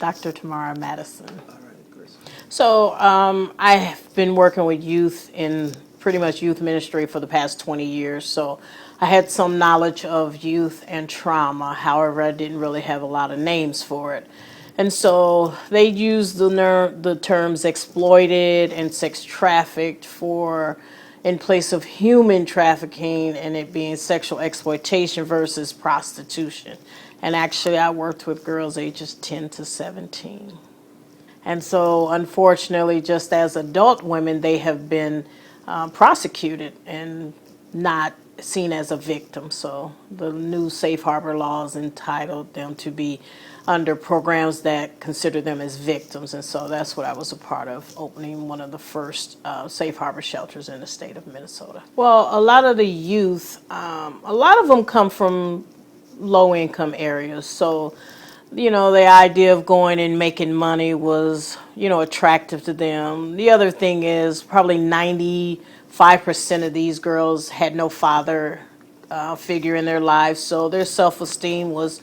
Dr. Tamara Madison. All right, Chris. So I have been working with youth in pretty much youth ministry for the past 20 years. So I had some knowledge of youth and trauma. However, I didn't really have a lot of names for it. And so they use the terms exploited and sex trafficked for in place of human trafficking and it being sexual exploitation versus prostitution. And actually, I worked with girls ages 10 to 17. And so, unfortunately, just as adult women, they have been prosecuted and not seen as a victim. So, the new safe harbor laws entitled them to be under programs that consider them as victims. And so, that's what I was a part of, opening one of the first safe harbor shelters in the state of Minnesota. Well, a lot of the youth, a lot of them come from low income areas. So, the idea of going and making money was, attractive to them. The other thing is probably 95% of these girls had no father figure in their lives, so their self-esteem was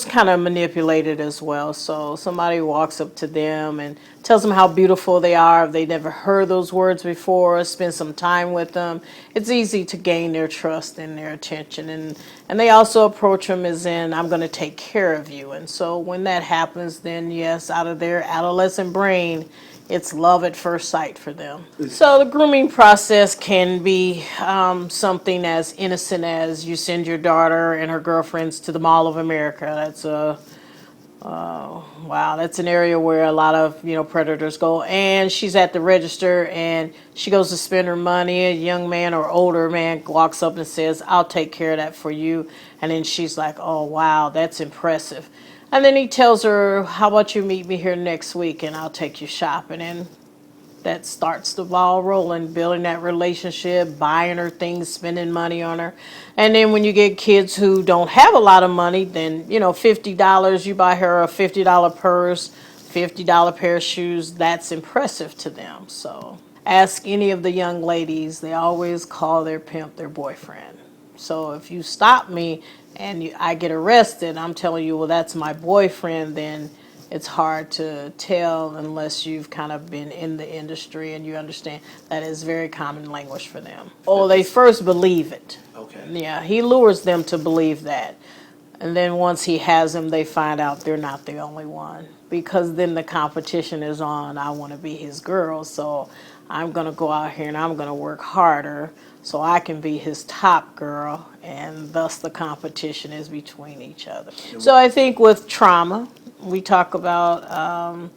kind of manipulated as well. So somebody walks up to them and tells them how beautiful they are if they never heard those words before, spend some time with them. It's easy to gain their trust and their attention. And they also approach them as in, I'm going to take care of you. And so when that happens, then yes, out of their adolescent brain, it's love at first sight for them. So the grooming process can be something as innocent as you send your daughter and her girlfriends to the Mall of America. That's an area where a lot of predators go. And she's at the register and she goes to spend her money. A young man or older man walks up and says, "I'll take care of that for you." And then she's like, "Oh wow, that's impressive." And then he tells her, "How about you meet me here next week and I'll take you shopping." And that starts the ball rolling, building that relationship, buying her things, spending money on her. And then when you get kids who don't have a lot of money, then, $50, you buy her a $50 purse, $50 pair of shoes. That's impressive to them. So ask any of the young ladies, they always call their pimp their boyfriend. So if you stop me and I get arrested, I'm telling you, well, that's my boyfriend, then it's hard to tell unless you've kind of been in the industry and you understand that is very common language for them. Oh, they first believe it. Okay. Yeah, he lures them to believe that. And then once he has them, they find out they're not the only one. Because then the competition is on, I want to be his girl, so I'm going to go out here and I'm going to work harder so I can be his top girl, and thus the competition is between each other. So I think with trauma, we talk about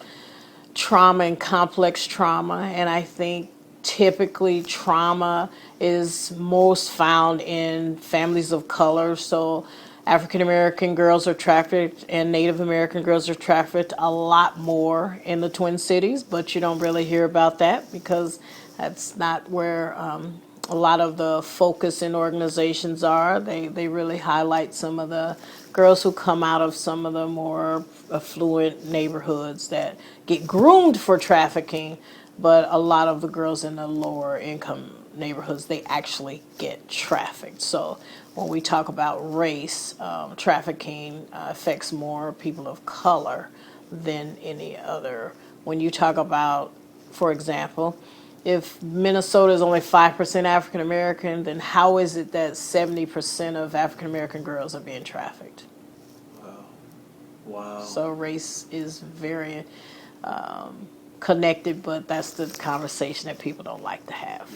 trauma and complex trauma, and I think typically trauma is most found in families of color. So African American girls are trafficked and Native American girls are trafficked a lot more in the Twin Cities, but you don't really hear about that because that's not where a lot of the focus in organizations are. They really highlight some of the girls who come out of some of the more affluent neighborhoods that get groomed for trafficking, but a lot of the girls in the lower income neighborhoods, they actually get trafficked. So when we talk about race, trafficking affects more people of color than any other. When you talk about, for example, if Minnesota is only 5% African American, then how is it that 70% of African American girls are being trafficked? Wow. So race is very connected, but that's the conversation that people don't like to have.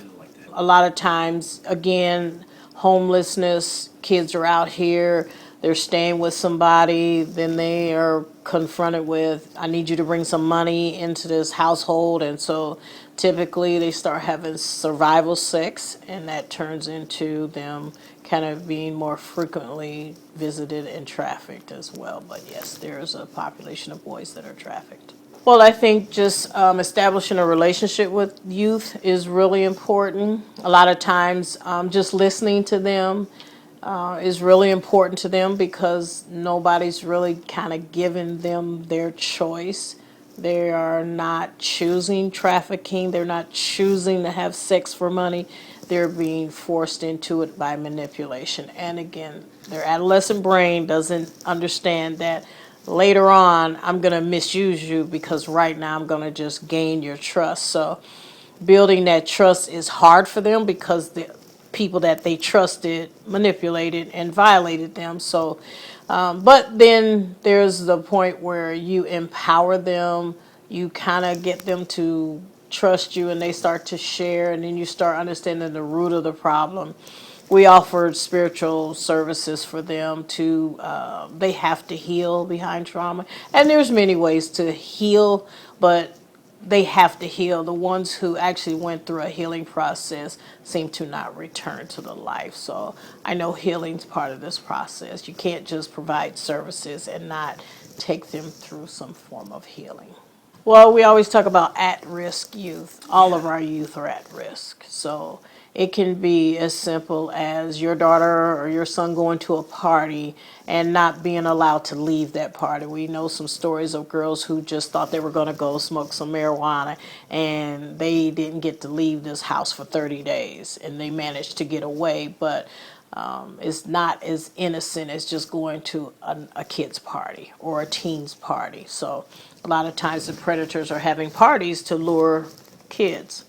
A lot of times, again, homelessness, kids are out here, they're staying with somebody, then they are confronted with, I need you to bring some money into this household. And so typically they start having survival sex, and that turns into them kind of being more frequently visited and trafficked as well. But yes, there's a population of boys that are trafficked. Well, I think just establishing a relationship with youth is really important. A lot of times just listening to them is really important to them because nobody's really kind of giving them their choice. They are not choosing trafficking. They're not choosing to have sex for money. They're being forced into it by manipulation. And again, their adolescent brain doesn't understand that later on I'm going to misuse you because right now I'm going to just gain your trust. So building that trust is hard for them because the people that they trusted manipulated and violated them. So, but then there's the point where you empower them, you kind of get them to trust you and they start to share, and then you start understanding the root of the problem. We offered spiritual services for them to, they have to heal behind trauma. And there's many ways to heal, but they have to heal. The ones who actually went through a healing process seem to not return to the life. So I know healing's part of this process. You can't just provide services and not take them through some form of healing. Well, we always talk about at-risk youth. All of our youth are at risk. So it can be as simple as your daughter or your son going to a party and not being allowed to leave that party. We know some stories of girls who just thought they were going to go smoke some marijuana and they didn't get to leave this house for 30 days and they managed to get away. But it's not as innocent as just going to a kid's party or a teen's party. So a lot of times the predators are having parties to lure kids.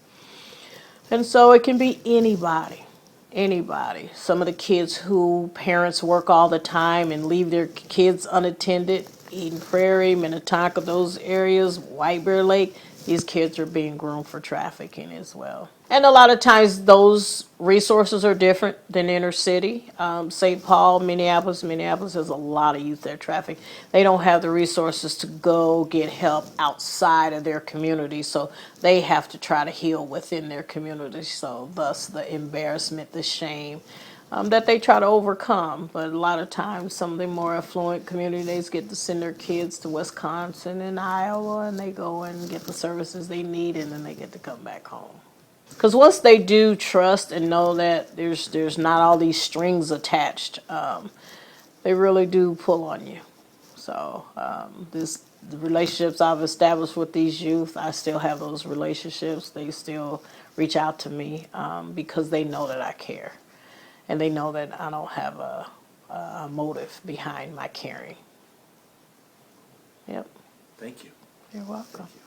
And so it can be anybody, anybody. Some of the kids who parents work all the time and leave their kids unattended, Eden Prairie, Minnetonka, those areas, White Bear Lake, these kids are being groomed for trafficking as well. And a lot of times those resources are different than inner city. St. Paul, Minneapolis has a lot of youth that traffic. They don't have the resources to go get help outside of their community, so they have to try to heal within their community. So thus the embarrassment, the shame, that they try to overcome. But a lot of times some of the more affluent communities get to send their kids to Wisconsin and Iowa, and they go and get the services they need, and then they get to come back home. Because once they do trust and know that there's not all these strings attached, they really do pull on you. So the relationships I've established with these youth, I still have those relationships. They still reach out to me because they know that I care, and they know that I don't have a motive behind my caring. Yep. Thank you. You're welcome. Thank you.